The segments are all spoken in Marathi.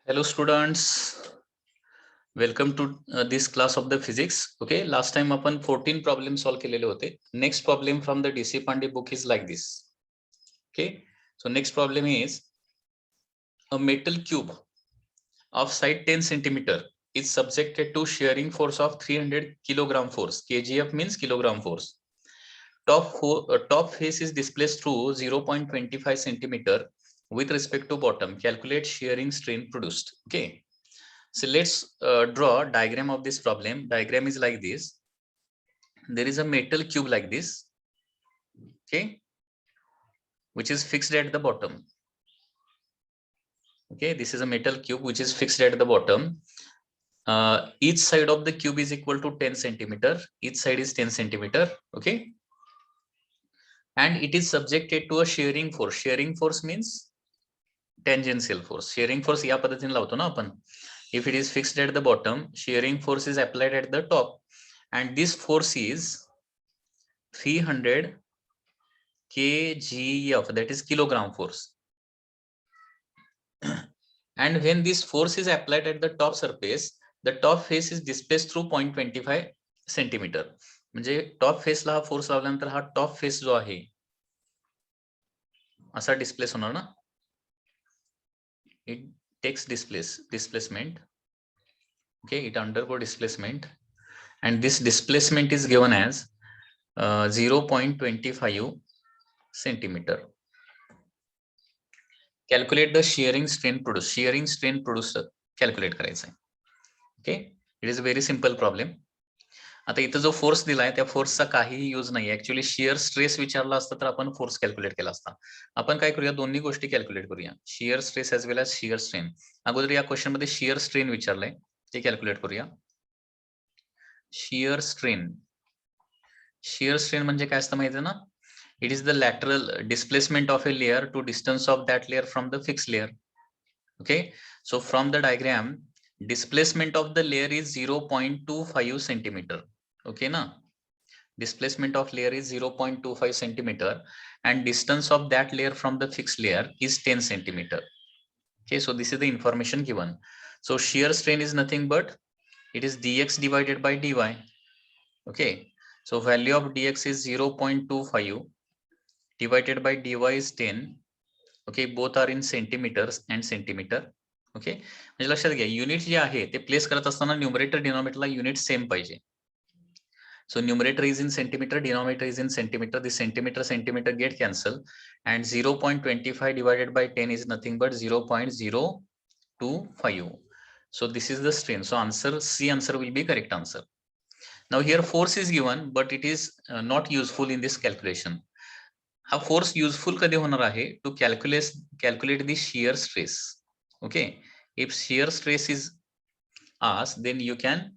Hello students, welcome to this class of the physics. Okay, last time आपण 14 problem solve केलेले होते. Next problem from the DC Pandey book is like this. Okay, so next problem is a metal cube of side 10 centimeter is subjected to shearing force of 300 kilogram force. kgf means kilogram force. Top face is displaced through 0.25 centimeter with respect to bottom. Calculate shearing strain produced. Okay. So let's draw a diagram of this problem. Diagram is like this. There is a metal cube like this, okay, which is fixed at the bottom. Okay, this is a metal cube which is fixed at the bottom. Each side of the cube is equal to 10 centimeter. Each side is 10 centimeter. Okay, and it is subjected to a shearing force. Shearing force means tangential force. Shearing force या पद्धतीने लावतो ना आपण. If it is fixed at the bottom, shearing force is applied at the top, and this force is 300 kgf, that is kilogram force. And when this force is applied at the top surface, the top face is displaced through 0.25 centimeter. म्हणजे टॉप फेसला हा फोर्स लावल्यानंतर हा टॉप फेस जो आहे असा डिस्प्लेस होणार ना. It takes displacement. Okay, it undergo displacement, and this displacement is given as 0.25 centimeter. Calculate the shearing strain produced. Shearing strain produced calculate करायचं आहे. Okay, it is a very simple problem. आता इथं जो फोर्स दिलाय त्या फोर्सचा काहीही यूज नाही. ऍक्च्युअली शियर स्ट्रेस विचारला असता तर आपण फोर्स कॅल्क्युलेट केला असता. आपण काय करूया, दोन्ही गोष्टी कॅल्क्युलेट करूया, शियर स्ट्रेस एज वेल एज शियर स्ट्रेन. अगोदर या क्वेश्चन मध्ये शियर स्ट्रेन विचारलंय, ते कॅल्क्युलेट करूया. शियर स्ट्रेन, शियर स्ट्रेन म्हणजे काय असतं माहिती आहे ना, it is the lateral displacement of a layer to distance of that layer from the fix layer. Okay, so from the diagram, displacement of the layer is 0.25 centimeter. Okay, na? Displacement of layer is 0.25 centimeter, and distance of that layer from the fixed layer is 10 centimeter. Okay, so this is the information given. So shear strain is nothing but it is dx divided by dy. Okay, so value of dx is 0.25 divided by dy is 10. Okay, both are in centimeters and centimeter. Okay, म्हणजे लक्षात घ्या, युनिट जे आहे ते प्लेस करत असताना न्यूमरेटर डिनॉमिनेटरला युनिट सेम पाहिजे. So numerator is in centimeter, denominator is in centimeter. The centimeter get cancel, and 0.25 divided by 10 is nothing but 0.025. So this is the strain. So answer C answer will be correct answer. Now here force is given, but it is not useful in this calculation. हा फोर्स युजफुल कधी होणार आहे, to calculate the shear stress. Okay, if shear stress is asked, then you can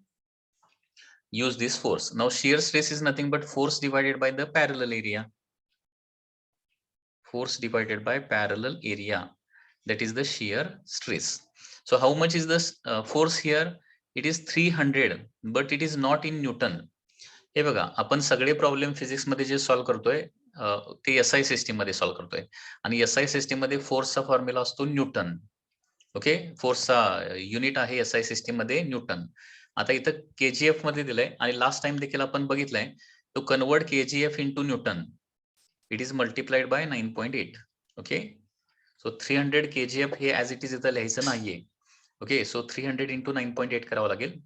use this force. Now shear stress is nothing but force divided by the parallel area. Force divided by parallel area, that is the shear stress. So how much is this force here? It is 300, but it is not in Newton. हे बघा, आपण सगळे प्रॉब्लेम फिजिक्स मध्ये जे सॉल्व्ह करतोय ते एसआय सिस्टीम मध्ये सॉल्व्ह करतोय, आणि एसआय सिस्टीम मध्ये फोर्सचा फॉर्म्युला असतो न्यूटन. ओके, फोर्सचा युनिट आहे एसआय सिस्टीम मध्ये न्यूटन. आता इथं केजीएफ मध्ये दिलंय, आणि लास्ट टाइम देखील आपण बघितलंय, to convert KGF into newton it is multiplied by 9.8. Okay, so 300 KGF हे ऍज इट इज इथं लिहायचं नाहीये. ओके, सो 300 इंटू 9.8 करावं लागेल,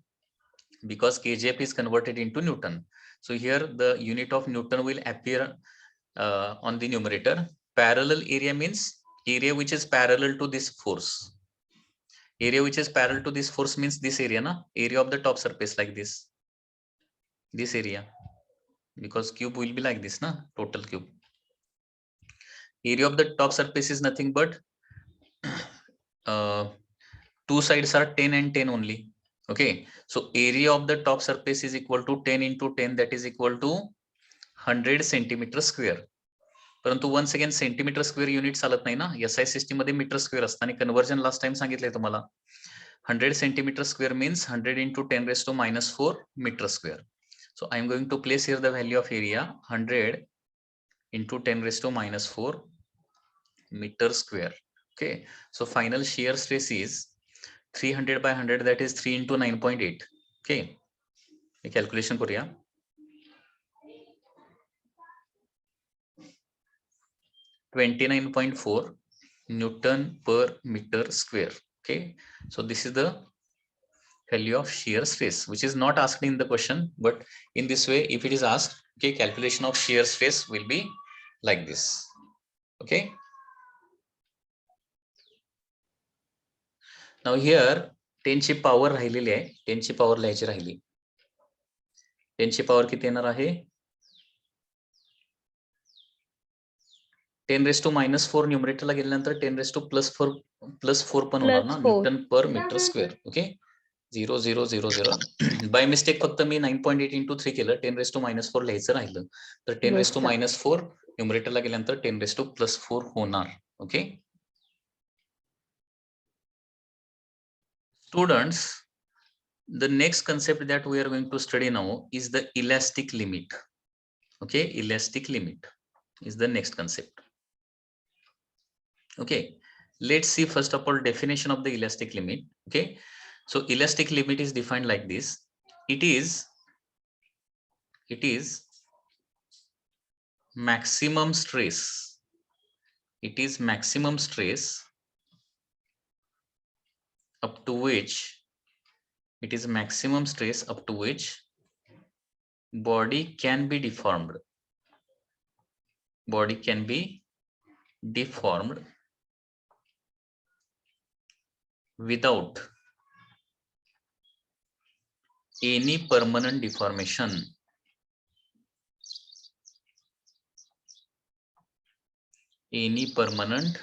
because kgf is converted into Newton. So here the unit of Newton will appear on the numerator. Parallel area means area which is parallel to this force. Area which is parallel to this force means this area, na? Area of the top surface, like this. This area, because cube will be like this, na? Total cube. Area of the top surface is nothing but two sides are 10 and 10 only. Okay, so area of the top surface is equal to 10 into 10, that is equal to 100 centimeter square. परंतु once again centimetre square unit चालत नाही ना, एसआय सिस्टीम मध्ये मीटर स्क्वेअर असतं, आणि कन्वर्जन लास्ट टाइम सांगितलंय तुम्हाला. 100 centimeter square means 100 into 10 raised to -4 meter square. So I am going to place here the value of area, 100 into 10 raised to -4 meter square. Okay, so final shear stress is 300 by 100 that is 3 into 9.8. Okay, हे कॅल्क्युलेशन करूया. 29.4 Newton per meter square. Okay, so this is the value of shear stress, which is not asked in the question, but in this way, if it is asked, okay, calculation of shear stress will be like this. Okay, now here 10 ची पॉवर राहिलेली आहे, 10 ची पॉवर लिहायची राहिली. 10 ची पॉवर किती येणार आहे? 10 raised to -4 न्यूमरेटरला गेल्यानंतर 10 raised to +4 पण होणार ना, newton per metre square. Okay, 0 0 0 0 by mistake फक्त मी 9.8 into 3 केलं, 10 raised to -4 लिहायचं राहिलं, तर 10 raised to -4 न्यूमरेटरला गेल्यानंतर 10 raised to +4 होणार. Okay students, the next concept that we are going to study now is the elastic limit. Okay, elastic limit is the next concept. Okay, let's see first of all definition of the elastic limit. Okay, so elastic limit is defined like this. It is maximum stress. It is maximum stress up to which body can be deformed. Body can be deformed without any permanent deformation. Any permanent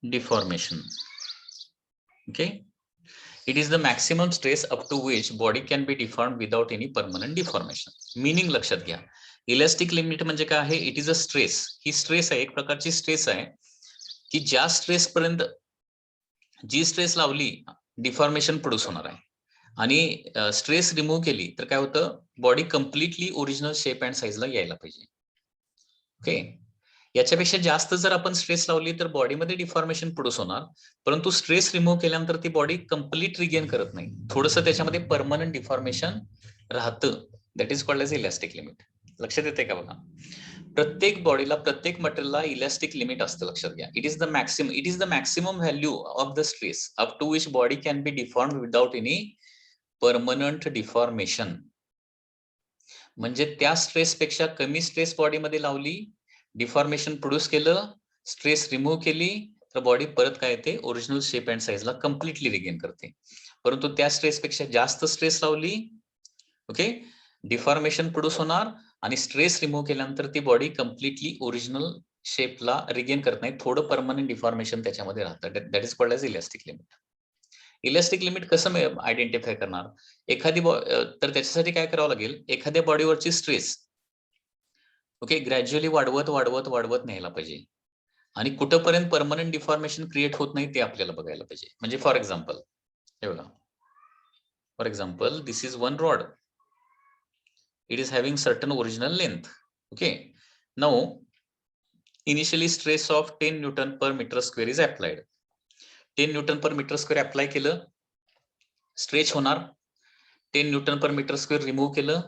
deformation. Okay, it is the maximum stress up to which body can be deformed without any permanent deformation. Meaning लक्षात घ्या, इलास्टिक लिमिट म्हणजे काय आहे? It is a stress. ही स्ट्रेस आहे, एक प्रकारची स्ट्रेस आहे की ज्या स्ट्रेस पर्यंत जी स्ट्रेस लावली डिफॉर्मेशन प्रोड्यूस होणार आहे, आणि स्ट्रेस रिमूव्ह केली तर काय होतं? Body completely original shape and साईजला यायला पाहिजे. ओके, याच्यापेक्षा जास्त जर आपण स्ट्रेस लावली तर बॉडीमध्ये डिफॉर्मेशन प्रोड्यूस होणार, परंतु स्ट्रेस रिमूव्ह केल्यानंतर ती बॉडी कम्प्लीट रिगेन करत नाही, थोडंसं त्याच्यामध्ये परमनंट डिफॉर्मेशन राहतं. That is called as elastic limit. लक्षात येते का बघा? प्रत्येक बॉडीला, प्रत्येक मटेरियलला इलास्टिक लिमिट असतं, लक्षात घ्या. It is the maximum value of the stress up to which body can be deformed without any permanent deformation. म्हणजे त्या स्ट्रेस पेक्षा कमी स्ट्रेस बॉडीमध्ये लावली, डिफॉर्मेशन प्रोड्यूस केलं, स्ट्रेस रिमूव्ह केली, तर बॉडी परत काय येते? ओरिजिनल शेप अँड साईजला कम्प्लिटली रिगेन करते. परंतु त्या स्ट्रेस पेक्षा जास्त स्ट्रेस लावली, ओके, डिफॉर्मेशन प्रोड्यूस होणार, आणि स्ट्रेस रिमूव्ह केल्यानंतर ती बॉडी कम्प्लिटली ओरिजिनल शेपला रिगेन करत नाही, थोडं परमनंट डिफॉर्मेशन त्याच्यामध्ये राहतं. That is called as elastic limit. Elastic limit कसं आयडेंटिफाय करणार? एखादी तर त्याच्यासाठी काय करावं लागेल? एखाद्या बॉडीवरची स्ट्रेस ओके ग्रॅज्युअली वाढवत न्यायला पाहिजे, आणि कुठपर्यंत परमनंट डिफॉर्मेशन क्रिएट होत नाही ते आपल्याला बघायला पाहिजे. म्हणजे फॉर एक्झाम्पल, हे बघा, for example this is one rod. It is having certain original length. Okay, now initially stress of 10 Newton per meter square is applied. 10 Newton per meter square apply केलं, स्ट्रेच होणार. 10 Newton per meter square remove केलं,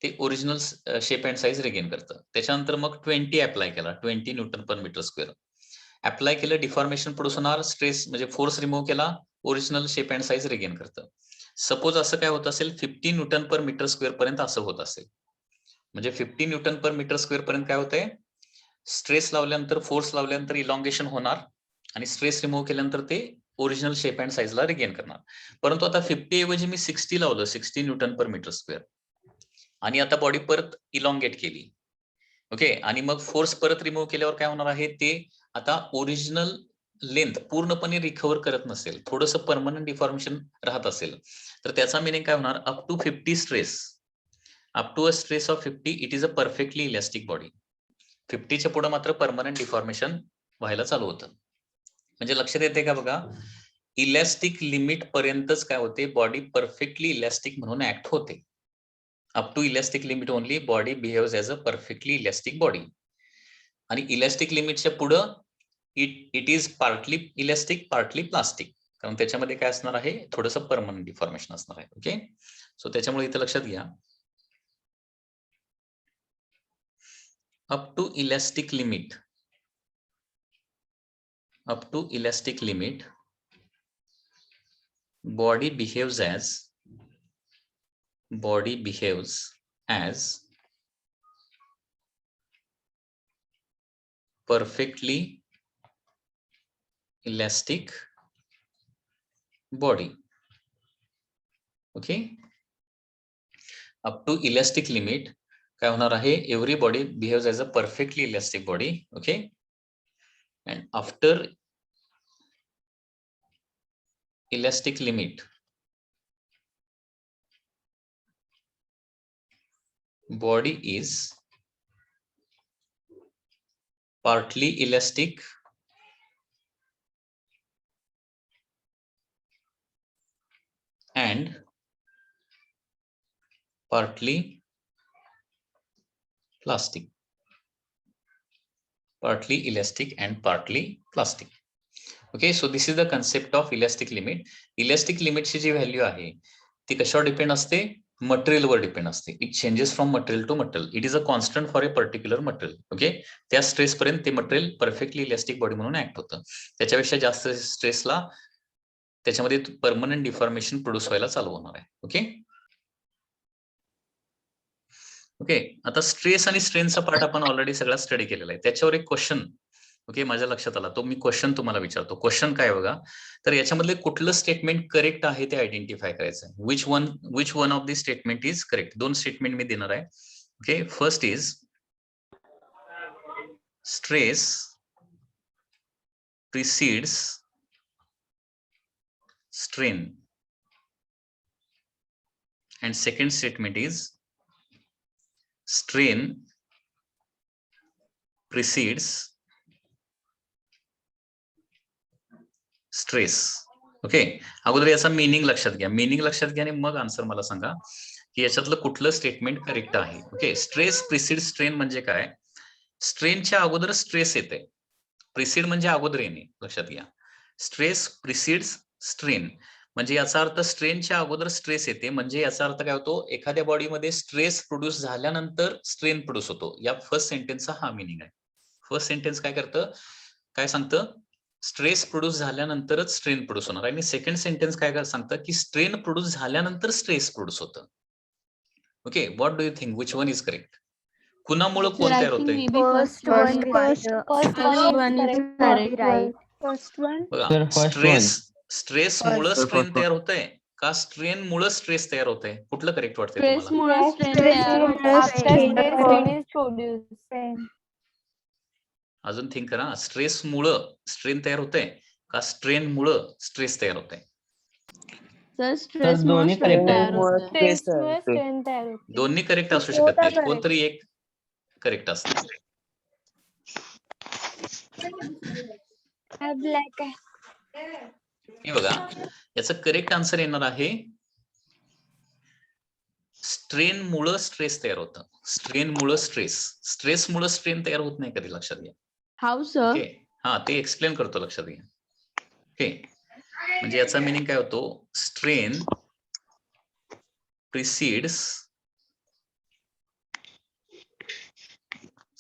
ते original shape and size regain करतं. त्याच्यानंतर मग 20 अप्लाय केला, 20 Newton per meter square apply केलं, डिफॉर्मेशन प्रोड्यूस होणार, स्ट्रेस म्हणजे फोर्स रिमूव्ह केला, original shape and size regain करतं. सपोज असं काय होत असेल, 50 न्यूटन पर मीटर स्क्वेअर पर्यंत असं होत असेल, म्हणजे 50 न्यूटन पर मीटर स्क्वेअर पर्यंत काय होतंय? स्ट्रेस लावल्यानंतर, फोर्स लावल्यानंतर इलॉंगेशन होणार, आणि स्ट्रेस रिमूव्ह केल्यानंतर ते ओरिजिनल शेप अँड साईजला रिगेन करणार. परंतु आता 50 ऐवजी मी 60 लावलं, 60 न्यूटन पर मीटर स्क्वेअर, आणि आता बॉडी परत इलॉंगेट केली. ओके, आणि मग फोर्स परत रिमूव्ह केल्यावर काय होणार आहे? ते आता ओरिजिनल लेंथ पूर्णपणे रिकव्हर करत नसेल, थोडंसं परमनंट डिफॉर्मेशन राहत असेल, तर त्याचा मिनिंग काय होणार? Up to 50 stress, up to a stress of 50 it is a perfectly elastic body. 50च्या पुढे मात्र परमनंट डिफॉर्मेशन व्हायला चालू होतं. म्हणजे लक्षात येते का बघा? इलास्टिक लिमिट पर्यंतच काय होते? बॉडी परफेक्टली इलास्टिक म्हणून ऍक्ट होते. Up to elastic limit only body behaves as a perfectly elastic body. आणि इलास्टिक लिमिटच्या पुढं it is partly elastic partly plastic, कारण त्याच्यामध्ये काय असणार आहे, थोडंसं परमनंट डिफॉर्मेशन असणार आहे. ओके, सो त्याच्यामुळे इथं लक्षात घ्या, up to elastic limit, up to elastic limit, body behaves as perfectly elastic body. Okay, up to elastic limit काय होणार आहे, every body behaves as a perfectly elastic body. Okay, and after elastic limit, body is partly elastic and partly plastic. Partly elastic and partly plastic. Okay, so this is the concept of elastic limit. Elastic limit ची जी व्हॅल्यू आहे ती कशावर डिपेंड असते, मटेरियलवर डिपेंड असते. It changes from material to material. It is a constant for a particular material. Okay, त्या स्ट्रेस पर्यंत ते मटेरियल परफेक्टली इलास्टिक बॉडी म्हणून ऍक्ट होतं. त्याच्यापेक्षा जास्त स्ट्रेसला त्याच्यामध्ये परमनंट डिफॉर्मेशन प्रोड्यूस व्हायला चालू होणार आहे. ओके ओके, आता स्ट्रेस आणि स्ट्रेनचा पार्ट आपण ऑलरेडी सगळा स्टडी केलेला आहे. त्याच्यावर एक क्वेश्चन ओके माझ्या लक्षात आला, तो मी क्वेश्चन तुम्हाला विचारतो. क्वेश्चन काय बघा, तर याच्यामधले कुठलं स्टेटमेंट करेक्ट आहे ते आयडेंटिफाय करायचं आहे. Which one of the statement is correct. दोन स्टेटमेंट मी देणार आहे. Okay, first is stress precedes strain and second statement is strain precedes stress. Okay, अगोदर याचा मीनिंग लक्षात घ्या. मीनिंग लक्षात घ्या आणि मग आन्सर मला सांगा की याच्यातलं कुठलं स्टेटमेंट करेक्ट आहे. ओके, स्ट्रेस प्रिसीड स्ट्रेन म्हणजे काय, स्ट्रेनच्या अगोदर स्ट्रेस येते. प्रिसीड म्हणजे अगोदर येणे, लक्षात घ्या. स्ट्रेस प्रिसीड्स स्ट्रेन म्हणजे याचा अर्थ स्ट्रेनच्या अगोदर स्ट्रेस येते. म्हणजे याचा अर्थ काय होतो, एखाद्या बॉडीमध्ये स्ट्रेस प्रोड्यूस झाल्यानंतर स्ट्रेन प्रोड्यूस होतो. या फर्स्ट सेंटेन्सचा हा मीनिंग आहे. फर्स्ट सेंटेन्स काय करतं, काय सांगतं, स्ट्रेस प्रोड्यूस झाल्यानंतरच स्ट्रेन प्रोड्यूस होणार. आणि सेकंड सेंटेन्स काय सांगतं की स्ट्रेन प्रोड्यूस झाल्यानंतर स्ट्रेस प्रोड्यूस होतं. Okay, what do you think, which one is correct? कुणामुळे कोण तयार होतंय? बघा, स्ट्रेस मुळे स्ट्रेन तयार होतंय का स्ट्रेन मुळे स्ट्रेस तयार होतंय? कुठलं करेक्ट वाटतंय तुम्हाला? अजून थिंक करा. स्ट्रेस मुळे स्ट्रेन तयार होतंय का स्ट्रेन मुळे स्ट्रेस तयार होतंय? दोन्ही करेक्ट असू शकत नाही, कोणतरी एक करेक्ट असतं. हे बघा, याचं करेक्ट आन्सर येणार आहे स्ट्रेन मुळे स्ट्रेस तयार होतं. स्ट्रेन मुळे स्ट्रेस, स्ट्रेस मुळे स्ट्रेन तयार होत नाही कधी, लक्षात घ्या. How sir? ओके, हा ते एक्सप्लेन करतो, लक्षात घ्या. ओके, म्हणजे याचा मीनिंग काय होतो, strain precedes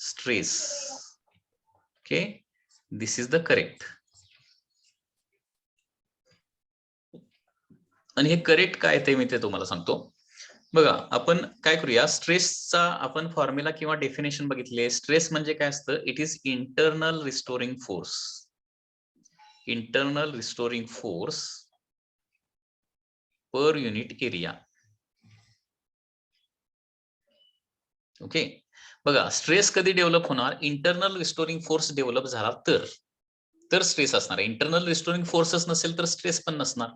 stress. Okay, this is the correct. आणि हे करेक्ट काय ते मी ते तुम्हाला सांगतो. बघा, आपण काय करूया, स्ट्रेसचा आपण फॉर्म्युला किंवा डेफिनेशन बघितले. स्ट्रेस म्हणजे काय असतं, it is internal restoring force. Internal restoring force per unit area. Okay, बघा, स्ट्रेस कधी डेव्हलप होणार, इंटरनल रिस्टोरिंग फोर्स डेव्हलप झाला तर स्ट्रेस असणार. इंटरनल रिस्टोरिंग फोर्सच नसेल तर स्ट्रेस पण नसणार.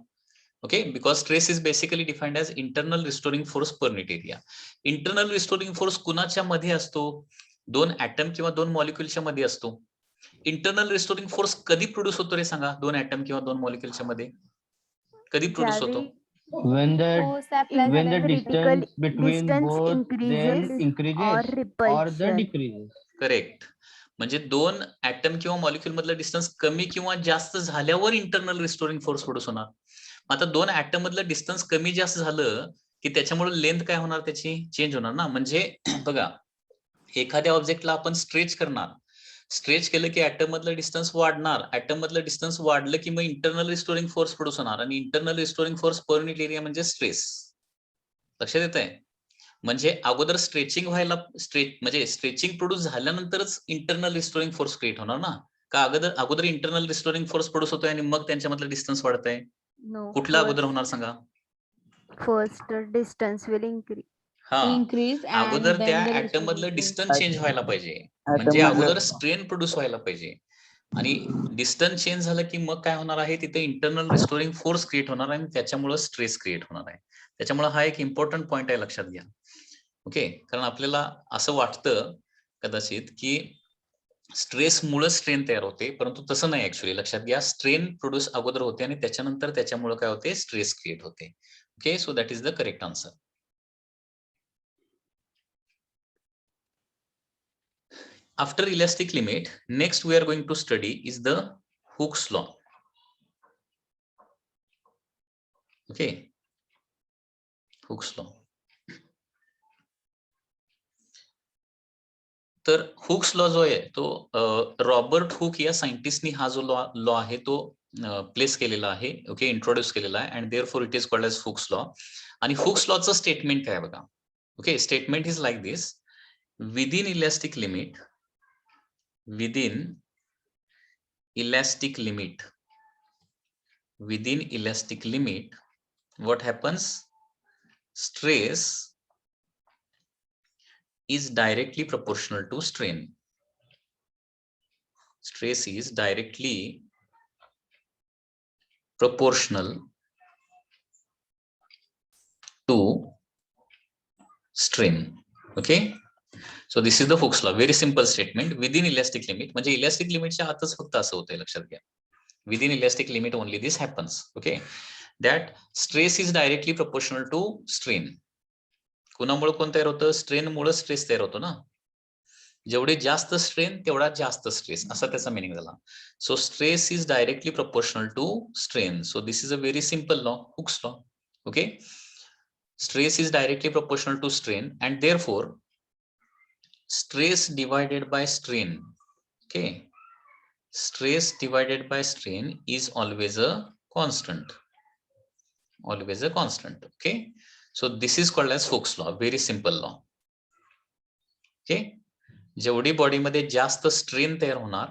Okay, because stress is basically defined as internal restoring force per unit area. Internal restoring force कुणाच्या मध्ये असतो, दोन ऍटम किंवा दोन मॉलिक्युलच्या मध्ये असतो. इंटरनल रिस्टोरिंग फोर्स कधी प्रोड्यूस होतो रे सांगा, दोन ऍटम किंवा दोन मॉलिक्युलच्या मध्ये कधी प्रोड्यूस होतो? when the distance between both them increases or the decreases. Correct. म्हणजे दोन ऍटम किंवा मॉलिक्यूल मधलं डिस्टन्स कमी किंवा जास्त झाल्यावर इंटरनल रिस्टोरिंग फोर्स प्रोड्यूस होणार. आता दोन ऍटम मधलं डिस्टन्स कमी जास्त झालं की त्याच्यामुळे लेंथ काय होणार, त्याची चेंज होणार ना. म्हणजे बघा, एखाद्या ऑब्जेक्टला आपण स्ट्रेच करणार, स्ट्रेच केलं की ऍटम मधलं डिस्टन्स वाढणार, ऍटम मधलं डिस्टन्स वाढलं की मग इंटरनल रिस्टोरिंग फोर्स प्रोड्यूस होणार, आणि internal restoring force per unit area म्हणजे स्ट्रेस. लक्षात येत आहे? म्हणजे अगोदर स्ट्रेचिंग व्हायला, म्हणजे स्ट्रेचिंग प्रोड्यूस झाल्यानंतरच इंटरनल रिस्टोरिंग फोर्स क्रिएट होणार ना, का अगोदर इंटरनल रिस्टोरिंग फोर्स प्रोड्यूस होतोय आणि मग त्यांच्यामधलं डिस्टन्स वाढतंय? कुठला अगोदर होणार सांगा? First distance will increase. हा, Increase अगोदर and त्या then the ऍटम मधलं restoring force. डिस्टन्स चेंज व्हायला पाहिजे, म्हणजे अगोदर स्ट्रेन प्रोड्यूस व्हायला पाहिजे, आणि डिस्टन्स चेंज झालं की मग काय होणार आहे, तिथे इंटरनल रिस्टोरिंग फोर्स क्रिएट होणार आहे आणि त्याच्यामुळे स्ट्रेस क्रिएट होणार आहे. त्याच्यामुळे हा एक इम्पॉर्टंट पॉइंट आहे, लक्षात घ्या. ओके, कारण आपल्याला असं वाटतं कदाचित की स्ट्रेसमुळे स्ट्रेन तयार होते, परंतु तसं नाही ऍक्च्युअली. लक्षात घ्या, स्ट्रेन प्रोड्यूस अगोदर होते आणि त्याच्यानंतर त्याच्यामुळे काय होते, स्ट्रेस क्रिएट होते. Okay, so that is the correct answer. After elastic limit, next we are going to study is the Hooke's law. Okay, Hooke's law. तर हुक्स लॉ जो आहे तो रॉबर्ट हुक या सायंटिस्टनी हा जो लॉ आहे तो प्लेस केलेला आहे. ओके, इंट्रोड्यूस केलेला आहे, and therefore it is called as Hooke's law. आणि हुक्स लॉचं स्टेटमेंट काय बघा. Okay, statement is like this: within elastic limit, within elastic limit, what happens? Stress is directly proportional to strain. Stress is directly proportional to strain. Okay, so this is the Hooke's law. Very simple statement. Within elastic limit, म्हणजे इलॅस्टिक लिमिटच्या आतच फक्त असं होतंय, लक्षात घ्या. Within elastic limit only this happens. Okay, that stress is directly proportional to strain. कुणामुळे कोण तयार होतं? स्ट्रेन मुळे स्ट्रेस तयार होतो ना. जेवढे जास्त स्ट्रेन तेवढा जास्त स्ट्रेस, असा त्याचा मिनिंग झाला. So stress is directly proportional to strain. So this is a very simple law, Hooke's law. Okay, stress is directly proportional to strain and therefore stress divided by strain, okay, stress divided by strain is always a constant, okay. So this is called as Hooke's law, very simple law. Okay, जेवढी बॉडी मध्ये जास्त स्ट्रेन तयार होणार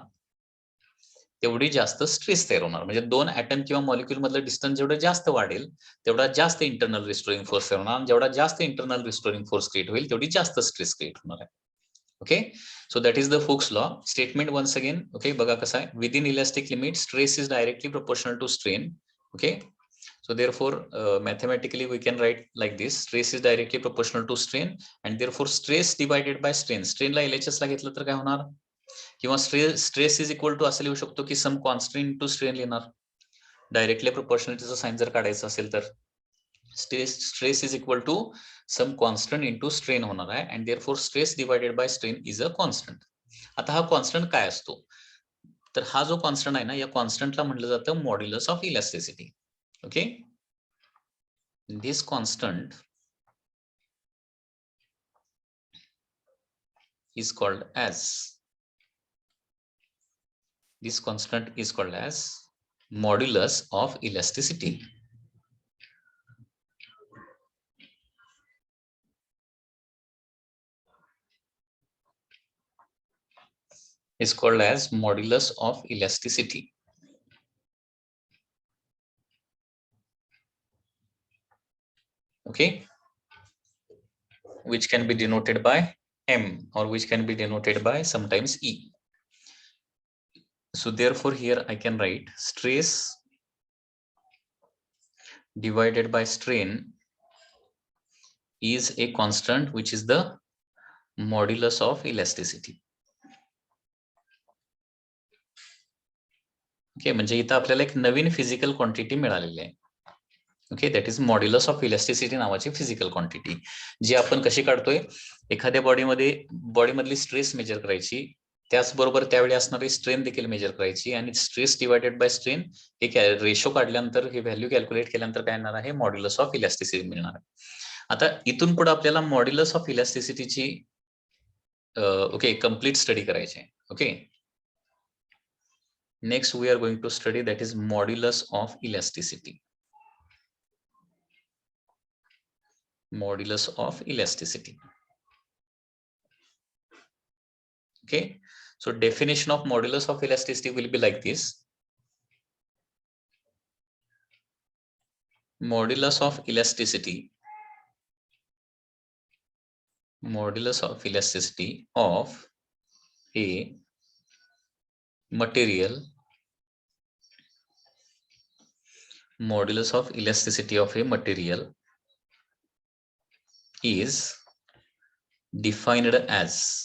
तेवढी जास्त स्ट्रेस तयार होणार. म्हणजे दोन ऍटम किंवा मॉलिक्यूल मधलं डिस्टन्स जेवढं जास्त वाढेल तेवढा जास्त इंटरनल रिस्टोरिंग फोर्स तयार होणार, जेवढा जास्त इंटरनल रिस्टोरिंग फोर्स क्रिएट होईल तेवढी जास्त स्ट्रेस क्रिएट होणार आहे. Okay, so that is the Hooke's law. Statement once again. Okay, बघा कसा आहे. Within elastic limit, stress is directly proportional to strain. Okay, so therefore mathematically we can write like this: stress is directly proportional to strain, and therefore stress divided by strain. Strain ला LHS ला घेतलं तर काय होणार, किंवा stress is equal to असं लिहू शकतो की some constant into strain लिहिणार. डायरेक्टली प्रोपोर्शनलिटीचं साइन जर काढायचं असेल तर stress is equal to some constant into strain होणार आहे, and therefore stress divided by strain is a constant. आता हा कॉन्स्टंट काय असतो, तर हा जो कॉन्स्टंट आहे ना, या कॉन्स्टंटला म्हटलं जातं modulus of elasticity. Okay, this constant is called as modulus of elasticity. Is called as modulus of elasticity. Okay, which can be denoted by M or which can be denoted by sometimes E. So therefore here I can write stress divided by strain is a constant which is the modulus of elasticity. Okay, म्हणजे इथं आपल्याला एक नवीन फिजिकल क्वांटिटी मिळालेली आहे. Okay, that is modulus of elasticity नावाची फिजिकल क्वांटिटी, जी आपण कशी काढतोय, एखाद्या बॉडीमधली स्ट्रेस मेजर करायची, त्याचबरोबर त्यावेळी असणारी स्ट्रेन देखील मेजर करायची आणि स्ट्रेस डिवायडेड बाय स्ट्रेन हे रेशो काढल्यानंतर हे व्हॅल्यू कॅल्क्युलेट केल्यानंतर काय येणार आहे, मॉड्युलस ऑफ इलॅस्टिसिटी मिळणार आहे. आता इथून पुढे आपल्याला मॉड्युलस ऑफ इलॅस्टिसिटीची ओके कंप्लीट स्टडी करायची आहे. Okay, next we are going to study that is modulus of elasticity. Modulus of elasticity. Okay, so definition of modulus of elasticity will be like this. Modulus of elasticity, modulus of elasticity of a material, modulus of elasticity of a material is defined as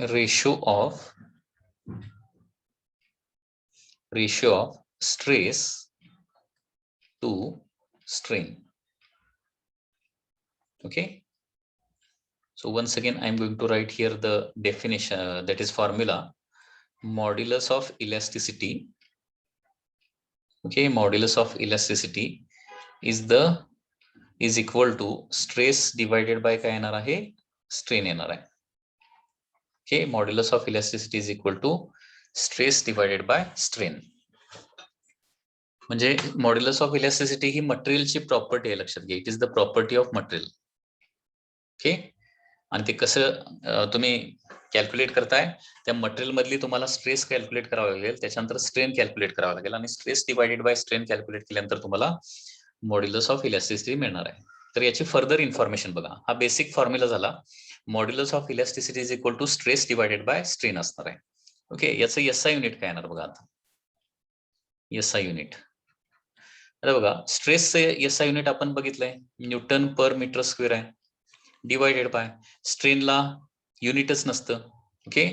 ratio of stress to strain. Okay, so once again I am going to write here the definition, that is formula. Modulus of elasticity, okay, modulus of elasticity is equal to stress divided by काय येणार आहे, strain येणार आहे. Okay, modulus of elasticity is equal to stress divided by strain. म्हणजे मॉड्युलस ऑफ इलॅस्टिसिटी ही मटेरियलची प्रॉपर्टी आहे, लक्षात घ्या. It is the property of material. Okay, आणि ते कसं तुम्ही कॅल्क्युलेट करताय, त्या मटेरियल मधली तुम्हाला स्ट्रेस कॅल्क्युलेट करावा लागेल, त्याच्यानंतर स्ट्रेन कॅल्क्युलेट करावा लागेल आणि stress divided by strain calculate केल्यानंतर तुम्हाला मॉड्युलस ऑफ इलॅस्टिसिटी मिळणार आहे. तर याची फर्दर इन्फॉर्मेशन बघा. हा बेसिक फॉर्म्युला झाला. Modulus of elasticity is equal to stress divided by strain असणार आहे. ओके, याचं एसआय युनिट काय येणार बघा. आता एसआय युनिट, आता बघा, स्ट्रेसचं एसआय युनिट आपण बघितलंय, न्यूटन पर मीटर स्क्वेअर आहे, डिवायडेड बाय स्ट्रेनला युनिटच नसतं. Okay,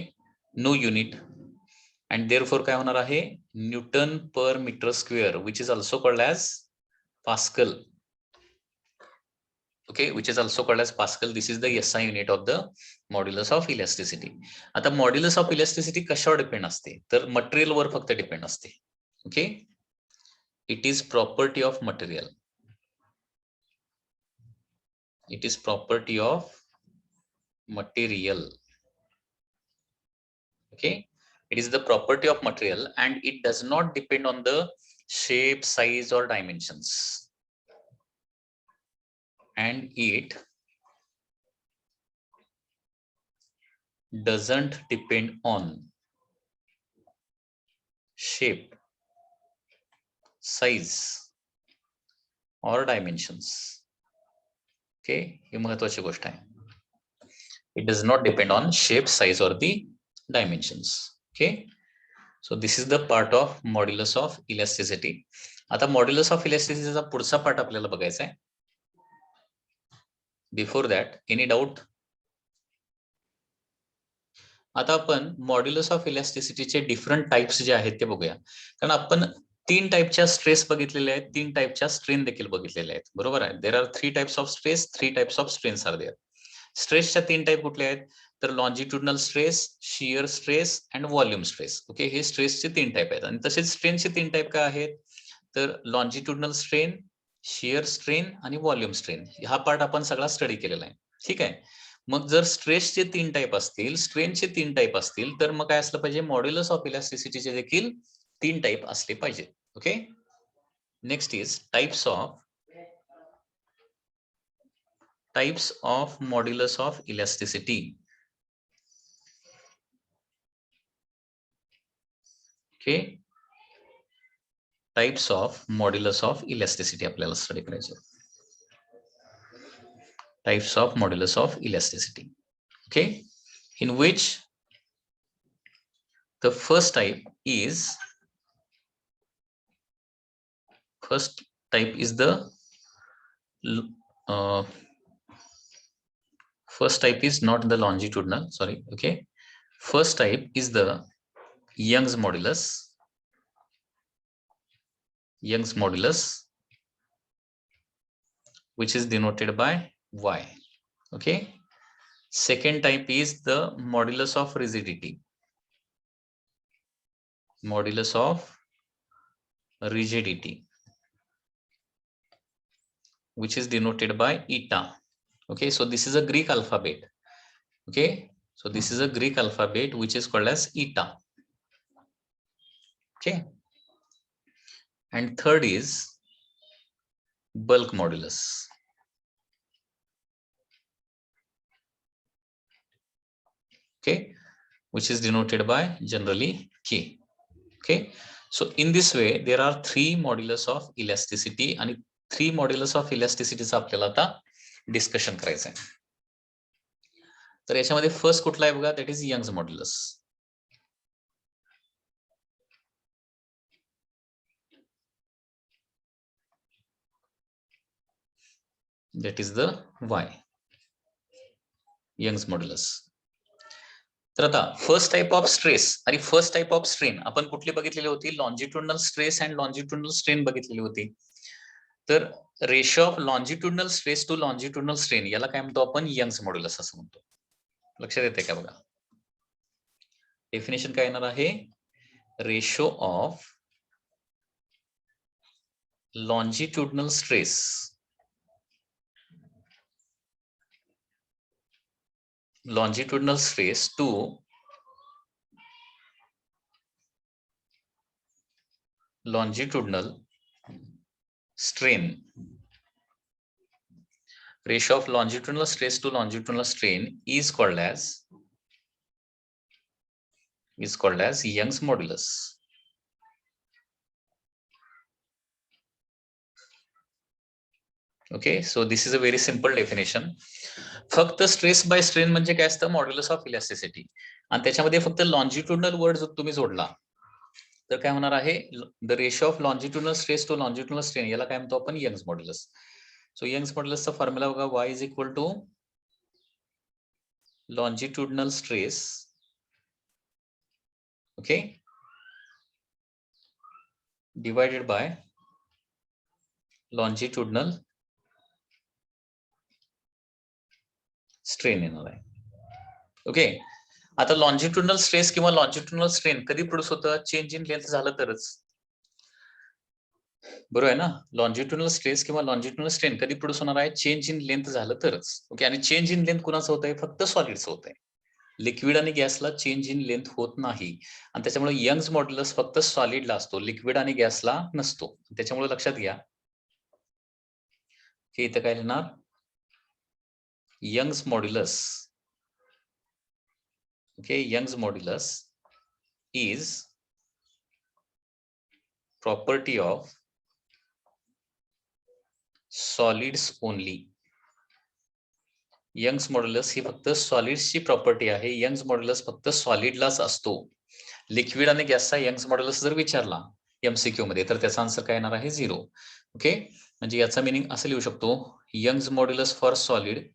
no unit, and therefore काय होणार आहे, newton per metre square which is also called as pascal. Okay, which is also called as pascal. This is the SI unit of the modulus of elasticity. आता मॉड्युलस ऑफ इलॅस्टिसिटी कशावर डिपेंड असते, तर मटेरियलवर फक्त डिपेंड असते. Okay, it is property of material. It is property of material. Okay, it is the property of material and it does not depend on the shape, size or dimensions. And it doesn't depend on shape, size or dimensions. Okay, ही महत्वाची गोष्ट आहे. It does not depend on shape, size or the dimensions. Okay, so this is the part of modulus of elasticity. आता modulus of elasticity चा पुढचा पार्ट आपल्याला बघायचा आहे. Before that, any doubt? आता आपण मॉड्युलस ऑफ इलॅस्टिसिटीचे डिफरंट टाइप्स जे आहेत ते बघूया. कारण आपण 3 टाइपच्या स्ट्रेस बघितलेले आहेत, 3 टाइपच्या स्ट्रेन देखील बघितलेले आहेत. बरोबर आहे. There are 3 types of stress, 3 types of strains are there. स्ट्रेसच्या 3 टाइप कुठले आहेत, तर longitudinal stress, shear stress and volume stress. Okay, हे स्ट्रेसचे 3 टाइप आहेत. आणि तसेच स्ट्रेनचे 3 टाइप काय आहेत, तर लॉन्जिट्युडनल स्ट्रेन, शियर स्ट्रेन आणि व्हॉल्यूम स्ट्रेन. हा पार्ट आपण सगळा स्टडी केलेला आहे. ठीक आहे. मग जर स्ट्रेसचे 3 टाइप असतील, स्ट्रेनचे 3 टाइप असतील, तर मग काय असलं पाहिजे, मॉड्युलस ऑफ इलॅस्टिसिटीचे देखील 3 टाइप असले पाहिजे. Okay, next is types of modulus of elasticity. Okay, types of modulus of elasticity आपल्याला स्टडी करायचे. Types of modulus of elasticity. Okay, in which the first type is the First type is not the longitudinal, sorry, okay. First type is the Young's modulus. Young's modulus, which is denoted by Y, okay. Second type is the modulus of rigidity. Modulus of rigidity, which is denoted by eta. Okay, so this is a Greek alphabet. Okay, so this is a Greek alphabet which is called as eta. Okay, and third is bulk modulus. Okay, which is denoted by generally K. Okay, so in this way there are three modulus of elasticity and three modulus of elasticity चा आपल्याला आता डिस्कशन करायचं आहे. तर याच्यामध्ये फर्स्ट कुठला आहे बघा, that is Young's modulus. That is the Y, Young's modulus. तर आता फर्स्ट टाइप ऑफ स्ट्रेस आणि फर्स्ट टाइप ऑफ स्ट्रेन आपण कुठली बघितलेली होती, longitudinal stress and longitudinal strain बघितलेली होती. तर ratio of longitudinal stress to longitudinal strain याला काय म्हणतो आपण, यंग्स मॉड्युलस असं म्हणतो. लक्षात येते का बघा, डेफिनेशन काय येणार आहे, ratio of longitudinal stress to longitudinal strain. Ratio of longitudinal stress to longitudinal strain is called as Young's modulus. Okay, so this is a very simple definition. फक्त स्ट्रेस बाय स्ट्रेन म्हणजे काय असतं, मॉड्युलस ऑफ इलास्टिसिटी, आणि त्याच्यामध्ये फक्त लॉन्जिट्युडनल वर्ड जर तुम्ही जोडला तर काय होणार आहे, the ratio of longitudinal stress to longitudinal strain याला काय म्हणतो आपण, यंग्स मॉड्युलस. सो यंग्स मॉड्युलसचा फॉर्म्युला बघा, Y is equal to longitudinal stress, okay, divided by longitudinal strain येणार आहे. ओके, आता लॉन्जिट्युडनल स्ट्रेस किंवा लॉन्जिट्युडनल स्ट्रेन कधी प्रोड्यूस होतं, चेंज इन लेंथ झालं तरच, बरोबर आहे ना. लॉन्जिट्युडनल स्ट्रेस किंवा लॉन्जिट्युडनल स्ट्रेन कधी प्रोड्यूस होणार आहे, चेंज इन लेंथ झालं तरच. ओके, आणि चेंज इन लेंथ कुणाचं होत आहे, फक्त सॉलिडचं होत आहे. लिक्विड आणि गॅसला चेंज इन लेंथ होत नाही, आणि त्याच्यामुळे यंग्स मॉड्युलस फक्त सॉलिडला असतो, लिक्विड आणि गॅसला नसतो. त्याच्यामुळे लक्षात घ्या की इथं काय लिहिणार, Young's modulus. Okay, Young's modulus is property of solids only. Young's modulus ही फक्त सॉलिड्सची प्रॉपर्टी आहे. यंग्स मॉड्युलस फक्त सॉलिडलाच असतो. लिक्विड आणि गॅसचा यंग्स मॉड्युलस जर विचारला MCQ मध्ये तर त्याचा आन्सर काय येणार आहे, 0. ओके, म्हणजे याचा मीनिंग असं लिहू शकतो, Young's modulus for solid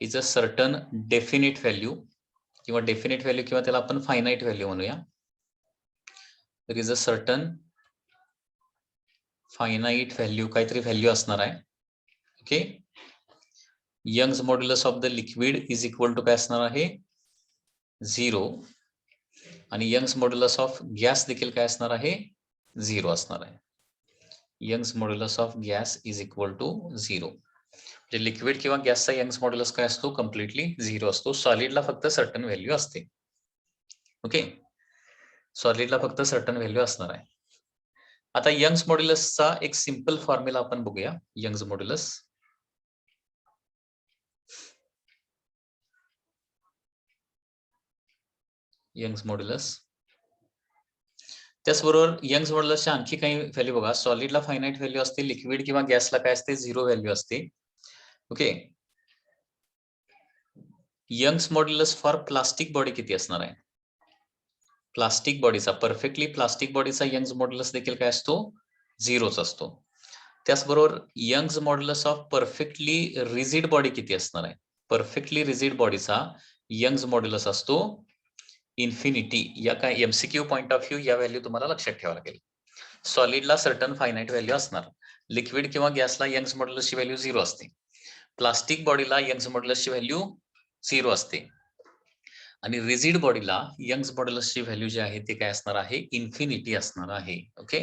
is a certain definite value किंवा डेफिनेट व्हॅल्यू किंवा त्याला आपण फायनाइट व्हॅल्यू म्हणूया. There is a certain finite value, काहीतरी व्हॅल्यू असणार आहे. Okay, Young's modulus of the liquid is equal to काय असणार आहे, 0, आणि यंग्स मॉड्युलस ऑफ गॅस देखील काय असणार आहे, 0 असणार आहे. Young's modulus of gas is equal to 0. म्हणजे लिक्विड किंवा गॅसचा यंग्स मॉड्युलस काय असतो, कम्प्लिटली 0 असतो. सॉलिडला फक्त सर्टन व्हॅल्यू असते. ओके, सॉलिडला फक्त सर्टन व्हॅल्यू असणार आहे. आता यंग्स मॉड्युलसचा एक सिंपल फॉर्म्युला आपण बघूया. यंग्स मॉड्युलस, यंग्स मॉड्युलस, त्याचबरोबर यंग्स मॉड्युलसच्या आणखी काही व्हॅल्यू बघा. सॉलिडला फायनाइट व्हॅल्यू असते, लिक्विड किंवा गॅसला काय असते, 0 व्हॅल्यू असते. Okay, Young's modulus for plastic body किती असणार आहे, प्लास्टिक बॉडीचा, परफेक्टली प्लास्टिक बॉडीचा यंग्स मॉड्युलस देखील काय असतो, 0च असतो. त्याचबरोबर Young's modulus of perfectly rigid body किती असणार आहे, परफेक्टली रिजिड बॉडीचा यंग्स मॉड्युलस असतो इन्फिनिटी. या काय एमसीक्यू पॉइंट ऑफ व्ह्यू या व्हॅल्यू तुम्हाला लक्षात ठेवावं लागेल. सॉलिडला सर्टन फायनाईट व्हॅल्यू असणार. लिक्विड किंवा गॅसला यंग्स मॉड्युलसची व्हॅल्यू 0 असते. प्लास्टिक बॉडीला यंग्स मॉड्युलसची व्हॅल्यू 0 असते. आणि रिजिड बॉडीला यंग्स मॉड्युलसची व्हॅल्यू जी आहे ती काय असणार आहे, इन्फिनिटी असणार आहे. Okay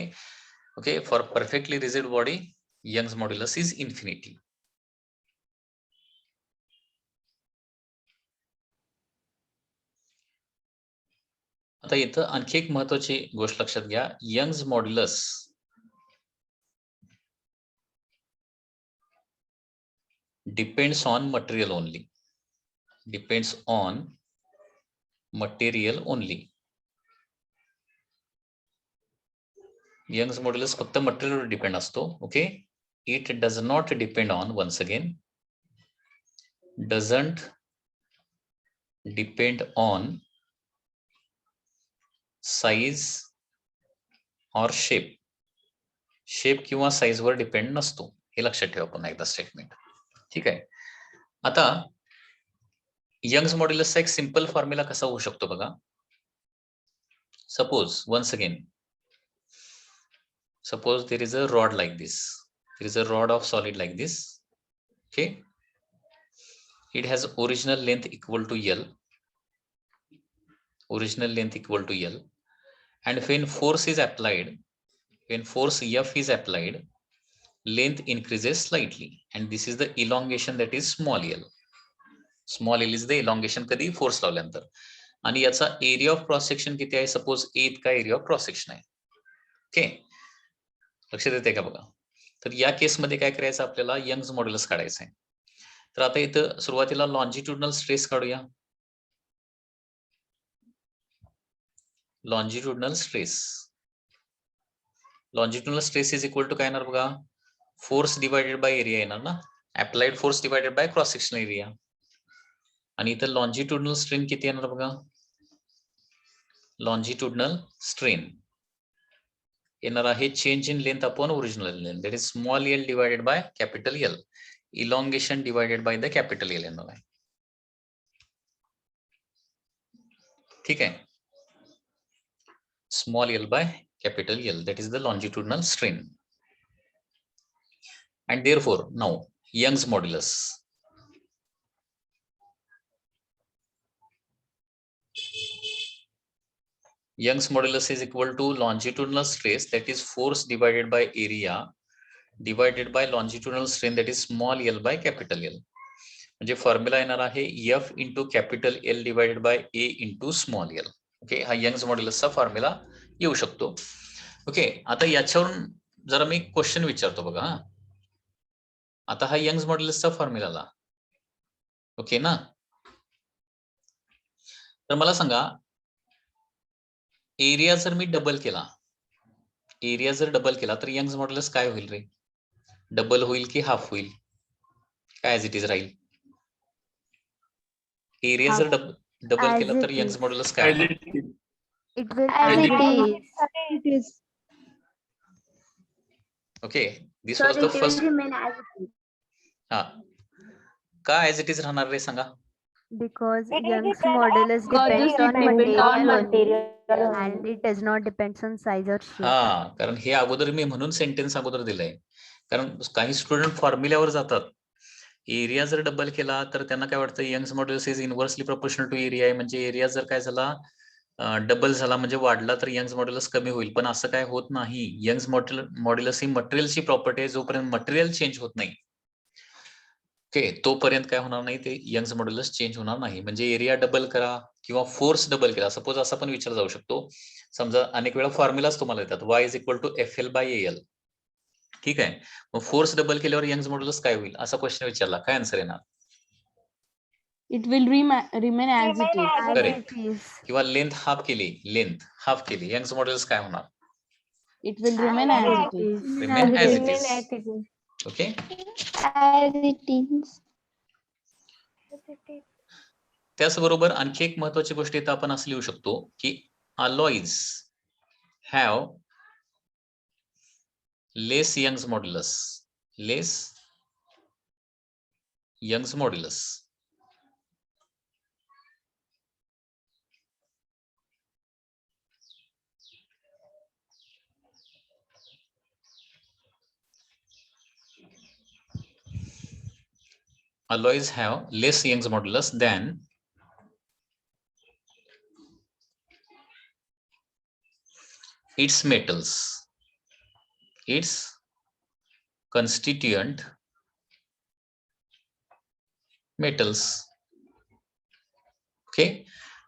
okay, for perfectly rigid body Young's modulus is infinity. आता इथं आणखी एक महत्वाची गोष्ट लक्षात घ्या. Young's modulus depends on material only. Depends on material only. Young's modulus फक्त मटेरियलवर डिपेंड असतो. Okay, it does not depend on, once again, doesn't depend on size और शेप. शेप किंवा साइज वर डिपेंड नसतो. हे लक्षात ठेवा पुन्हा एकदा स्टेटमेंट. ठीक आहे. आता यंग्स मॉड्युलसचा एक सिंपल फॉर्म्युला कसा होऊ शकतो बघा. Suppose, once again, suppose there is a rod like this. There is a rod of solid like this. Okay, it has original length equal to L. Original length equal to L, and when force is applied, when force F is applied, length increases slightly, and this is the elongation, that is small l. Small l is the elongation कधी फोर्स लावल्यानंतर. आणि याचा एरिया ऑफ क्रॉस सेक्शन किती आहे. सपोज ए इतका एरिया ऑफ क्रॉस सेक्शन आहे. ओके, लक्षात येते का बघा. तर या केसमध्ये काय करायचं आपल्याला, यंग्स मॉड्युलस काढायचं आहे. तर आता इथं सुरुवातीला लॉन्जिट्युडनल स्ट्रेस काढूया. Longitudinal stress, longitudinal stress is equal to काय येणार बघा, फोर्स डिवायडेड बाय एरिया येणार ना. Applied force divided by cross sectional area. आणि इथं लॉन्जिट्युडनल स्ट्रेन किती येणार बघा. लॉन्जिट्युडनल स्ट्रेन येणार आहे change in length upon original length, that is small L divided by capital L. Elongation divided by the capital L येणार आहे. ठीक आहे. Small L bye capital L, that is the longitudinal strain. And therefore now Young's modulus, Young's modulus is equal to longitudinal stress, that is force divided by area divided by longitudinal strain, that is small l by capital L. म्हणजे फॉर्म्युला येणार आहे F into capital L divided by A into small l. Okay, हा यंग्स मॉड्युलसचा फॉर्म्युला येऊ शकतो. ओके, आता याच्यावरून जरा मी क्वेश्चन विचारतो बघा. आता हा यंग्स मॉड्युलसचा फॉर्म्युला, ओके ना. तर मला सांगा, एरिया जर मी डबल केला, एरिया जर डबल केला तर यंग्स मॉड्युलस काय होईल रे. डबल होईल की हाफ होईल, काय ॲज इट इज राहील. एरिया जर डबल केला तर यंग्स मॉड्युलस काय होईल. It will as it is. Okay, this was the first. हा, का ॲज इट इज राहणार रे सांगा. Because Young's modulus depends on material and it does not depends on size or shape. हा, कारण हे अगोदर मी म्हणून सेंटेन्स अगोदर दिलंय. कारण काही स्टुडंट फॉर्म्युल्यावर जातात. एरिया जर डबल केला तर त्यांना काय वाटतं, Young's modulus is inversely proportional to area आहे. म्हणजे एरिया जर काय झाला, डबल झाला म्हणजे वाढला, तर यंग्स मॉड्युलस कमी होईल. पण असं काय होत नाही. यंग्स मॉड्युलस ही मटेरियलची प्रॉपर्टी आहे. जोपर्यंत मटेरियल चेंज होत नाही, ओके, तोपर्यंत काय होणार नाही, ते यंग्स मॉड्युलस चेंज होणार नाही. म्हणजे एरिया डबल करा किंवा फोर्स डबल केला, सपोज असा पण विचार जाऊ शकतो. समजा अनेक वेळा फॉर्म्युलाच तुम्हाला येतात, y is equal to FL by AL. ठीक आहे, मग फोर्स डबल केल्यावर यंग्स मॉड्युलस काय होईल असा क्वेश्चन विचारला, काय आन्सर येणार. It will remain as it is. Correct. किंवा लेंथ हाफ केली, लेंथ हाफ केली, यंग्स मॉड्युलस काय होणार. It will remain as it is. Remain as it is. Okay. As it is. त्याचबरोबर आणखी एक महत्वाची गोष्ट इथं आपण असं लिहू शकतो की alloys have less Young's modulus alloys have less Young's modulus than its metals, its constituent metals. Okay,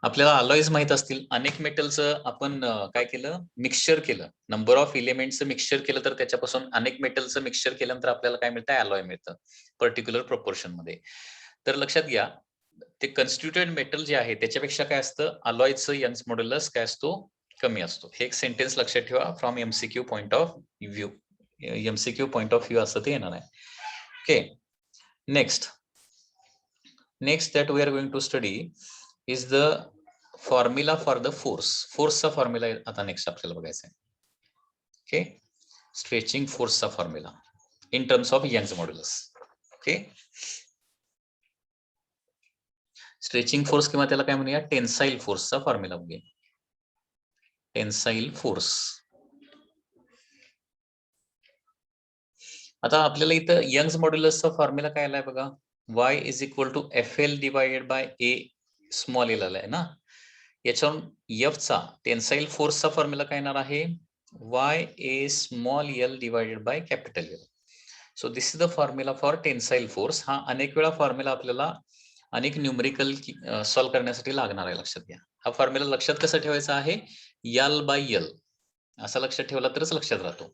आपल्याला अलॉईज माहित असतील. अनेक मेटलचं आपण काय केलं, मिक्सचर केलं, नंबर ऑफ इलेमेंटचं मिक्सचर केलं, तर त्याच्यापासून अनेक मेटलचं मिक्सचर केल्यानंतर आपल्याला काय मिळतं, अलॉय मिळतं पर्टिक्युलर प्रोपोर्शन मध्ये. तर लक्षात घ्या, ते कन्स्टिट्युएंट मेटल जे आहे त्याच्यापेक्षा काय असतं, अलॉयचं यंग्स मॉड्युलस काय असतो, कमी असतो. हे एक सेंटेन्स लक्षात ठेवा from MCQ point of view. MCQ point of view असं ते येणार आहे. Okay, next that we are going to study is the formula for the force. फोर्सचा फॉर्म्युला आता नेक्स्ट आपल्याला बघायचा आहे. ओके, स्ट्रेचिंग फोर्सचा formula in terms of Young's modulus. Okay, stretching force किंवा त्याला काय म्हणूया, टेन्साईल फोर्सचा फॉर्म्युला बघूया. Tensile force. आता आपल्याला इथं यंग्स मॉड्युलसचा फॉर्म्युला काय आलाय बघा, y is equal to FL divided by A small L आलाय ना. याच्यावरून F चा टेन्साईल फोर्सचा फॉर्म्युला काय येणार आहे, YA small L divided by capital L. So this is the formula for tensile force. हा अनेक वेळा फॉर्म्युला आपल्याला अनेक न्यूमेरिकल सॉल्व्ह करण्यासाठी लागणार आहे, लक्षात घ्या. हा फॉर्म्युला लक्षात कसा ठेवायचा आहे, L बाय L असा लक्षात ठेवला तरच लक्षात राहतो.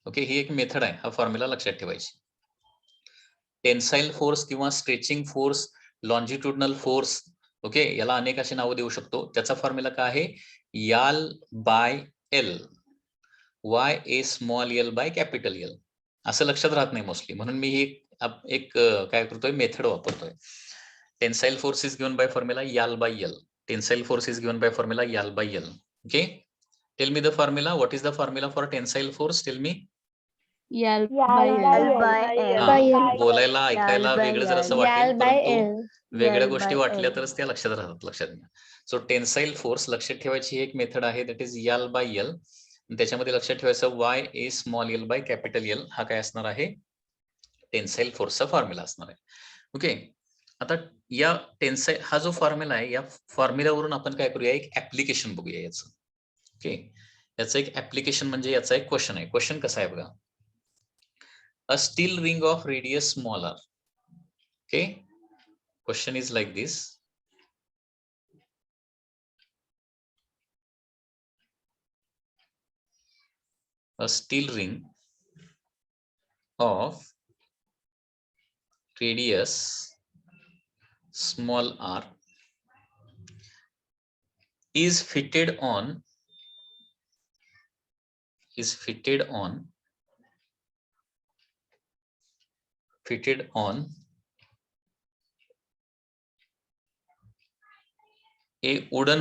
ओके, ही एक मेथड आहे हा फॉर्म्युला लक्षात ठेवायची. टेन्साईल फोर्स किंवा stretching force, longitudinal force, okay, याला अनेक अशी नावं देऊ शकतो. त्याचा फॉर्म्युला काय आहे, L by L, YA small L by capital L. असं लक्षात राहत नाही मोस्टली, म्हणून मी ही एक काय करतोय, मेथड वापरतोय. Tensile force is given by formula L by L. Tensile force is given by formula L by L. Okay, tell me the formula. What is the formula for tensile force, tell me. L by L. बोलायला ऐकायला वेगळं जर असं वाटेल, L by परंतु L. वेगळ्या गोष्टी वाटल्या तरच त्या लक्षात राहतात, लक्षात घ्या. सो टेन्साईल फोर्स लक्षात ठेवायची एक मेथड आहे, that is L by L. त्याच्यामध्ये लक्षात ठेवायचं YA small L by capital L. हा काय असणार आहे, टेन्साईल फोर्सचा फॉर्म्युला असणार आहे. ओके, आता या टेन्साईल हा जो फॉर्म्युला आहे, या फॉर्म्युल्यावरून आपण काय करूया, एक ऍप्लिकेशन बघूया याचं. ओके, याचं एक ऍप्लिकेशन म्हणजे याचा एक क्वेश्चन आहे. क्वेश्चन कसा आहे बघा, a steel ring of radius small r. Okay, question is like this. A steel ring of radius small r is fitted on a wooden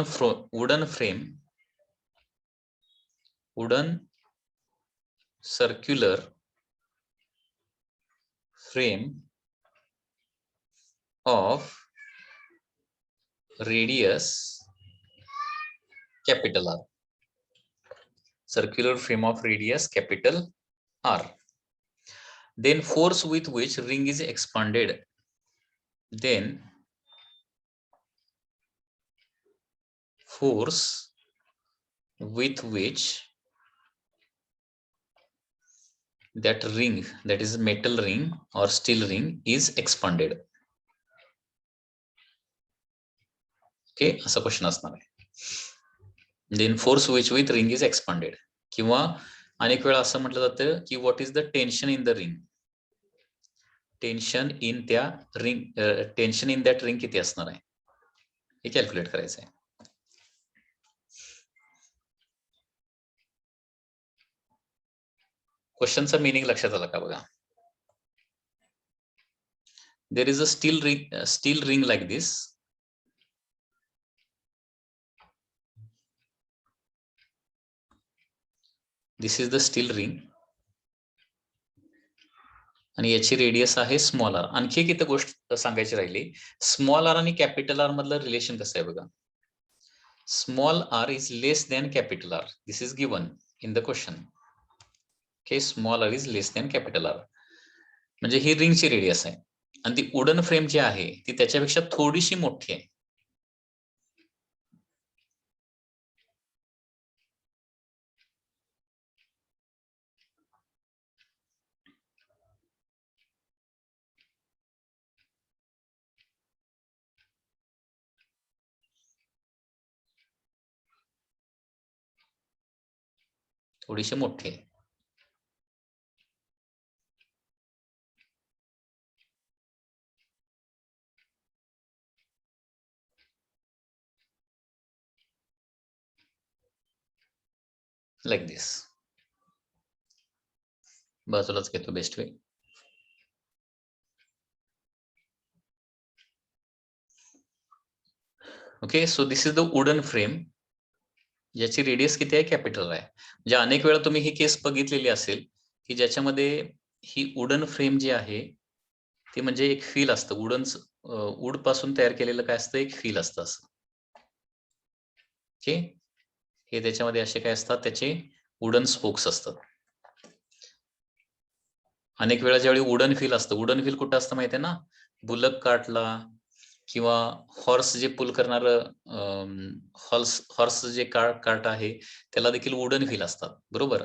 circular frame of radius capital R. Circular frame of radius capital R. Then force with which ring is expanded, then force with which that ring, that is metal ring or steel ring, is expanded. Okay, असा क्वेश्चन असणार आहे. Then force with ring is expanded. किंवा अनेक वेळा असं म्हटलं जातं की what is the tension in the ring. Tension in that ring किती असणार आहे हे कॅल्क्युलेट करायचं आहे. क्वेश्चनचा मीनिंग लक्षात आला का बघा. There is a steel ring like this. This is the steel ring आणि याची रेडियस आहे स्मॉल आर. आणखी एक इथं गोष्ट सांगायची राहिली, स्मॉल आर आणि कॅपिटल आर मधलं रिलेशन कसं आहे बघा. Small R is less than capital R. This is given in the question. Okay, small R is less than capital R. म्हणजे ही रिंगची रेडियस आहे आणि ती वुडन फ्रेम जी आहे ती त्याच्यापेक्षा थोडीशी मोठी आहे. थोडीशी मोठी आहे. लाईक दिस. बाजूलाच घेतो best way. Okay, so this is the wooden frame ज्याची रेडियस किती आहे, कॅपिटल आहे. म्हणजे अनेक वेळा तुम्ही ही केस बघितलेली असेल की ज्याच्यामध्ये ही वुडन फ्रेम जी आहे ती म्हणजे एक फील असतं. वूड पासून तयार केलेलं काय असतं, एक फील असतं असं. ओके, हे त्याच्यामध्ये असे काय असतात, त्याचे वुडन स्पोक्स असतात. अनेक वेळा ज्यावेळी वुडन फील असतं, वुडन फील कुठं असतं माहिती आहे ना, बुलक कार्टला किंवा हॉर्स जे पुल करणार हॉर्स जे कार्ट आहे त्याला देखील वुडन फील असतात, बरोबर.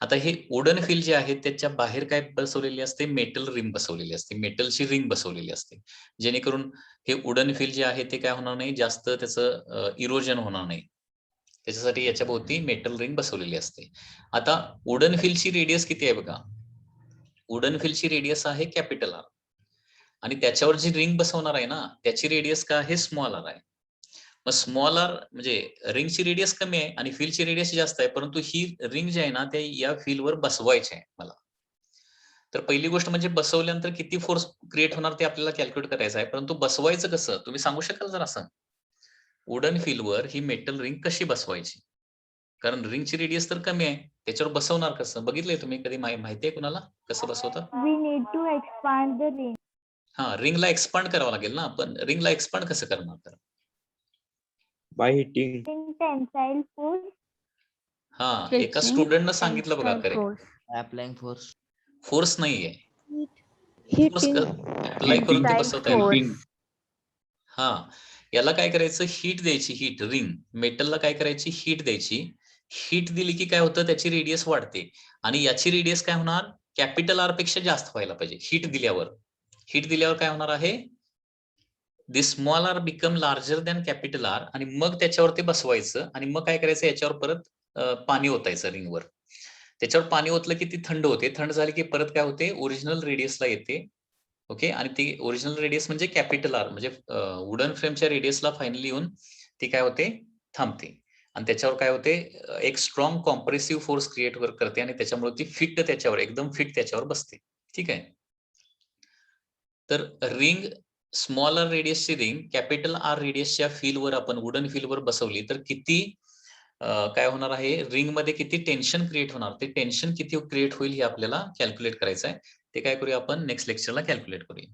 आता हे वुडन फील जे आहे त्याच्या बाहेर काय बसवलेली असते, मेटल रिंग बसवलेली असते, मेटलची रिंग बसवलेली असते, जेणेकरून हे वुडन फील जे आहे ते काय होणार नाही, जास्त त्याचं इरोजन होणार नाही. त्याच्यासाठी याच्या भोवती मेटल रिंग बसवलेली असते. आता वुडन फीलची रेडियस किती आहे बघा, वुडन फीलची रेडियस आहे कॅपिटल आर आणि त्याच्यावर जी रिंग बसवणार आहे ना त्याची रेडियस काय आहे, स्मॉल आर आहे. मग स्मॉल आर म्हणजे रिंगची रेडियस कमी आहे आणि फीलची रेडियस जास्त आहे, परंतु ही रिंग जी आहे ना ते या फीलवर बसवायची आहे मला. तर पहिली गोष्ट म्हणजे बसवल्यानंतर किती फोर्स क्रिएट होणार ते आपल्याला कॅल्क्युलेट करायचं आहे, परंतु बसवायचं कसं तुम्ही सांगू शकाल जर असं, वुडन फीलवर ही मेटल रिंग कशी बसवायची, कारण रिंगची रेडियस तर कमी आहे, त्याच्यावर बसवणार कसं, बघितलंय तुम्ही कधी, माहिती आहे कुणाला कसं बसवतात? We need to expand the ring. हा, रिंगला एक्सपांड करावं लागेल ना, पण रिंगला एक्सपांड कसं करणार तर? By hitting. Tensile force. हा, एका Stretching. स्टुडंटनं सांगितलं बघा, Tensile correct. force. Applying force. Force नाहीये, फोर्स अप्लाय करून ते Tensile बसवता येईल. force. हा, याला काय करायचं, हीट द्यायची, हीट. रिंग मेटलला काय करायची, हीट द्यायची. हीट दिली की काय होतं, त्याची रेडियस वाढते आणि याची रेडियस काय होणार, कॅपिटल आर पेक्षा जास्त व्हायला पाहिजे. हीट दिल्यावर काय होणार आहे, this small R become larger than capital R आणि मग त्याच्यावर ते बसवायचं आणि मग काय करायचं, याच्यावर परत पाणी ओतायचं रिंगवर. त्याच्यावर पाणी ओतलं की ती थंड होते, थंड झाली की परत काय होते, ओरिजिनल रेडियसला येते. ओके, आणि ती ओरिजिनल रेडियस म्हणजे कॅपिटल आर म्हणजे वुडन फ्रेमच्या रेडियसला फायनली येऊन ती काय होते, थांबते आणि त्याच्यावर काय होते, एक स्ट्रॉंग कॉम्प्रेसिव्ह फोर्स क्रिएट करते आणि त्याच्यामुळे ती फिट त्याच्यावर एकदम फिट त्याच्यावर बसते. ठीक आहे, तर रिंग स्मॉल आर रेडियसची रिंग कॅपिटल आर रेडियसच्या फीलवर आपण वुडन फीलवर बसवली तर किती काय होणार आहे, रिंग मध्ये किती टेन्शन क्रिएट होणार, ते टेन्शन किती क्रिएट होईल हे आपल्याला कॅल्क्युलेट करायचं आहे. ते काय करूया आपण, नेक्स्ट लेक्चरला कॅल्क्युलेट करूया.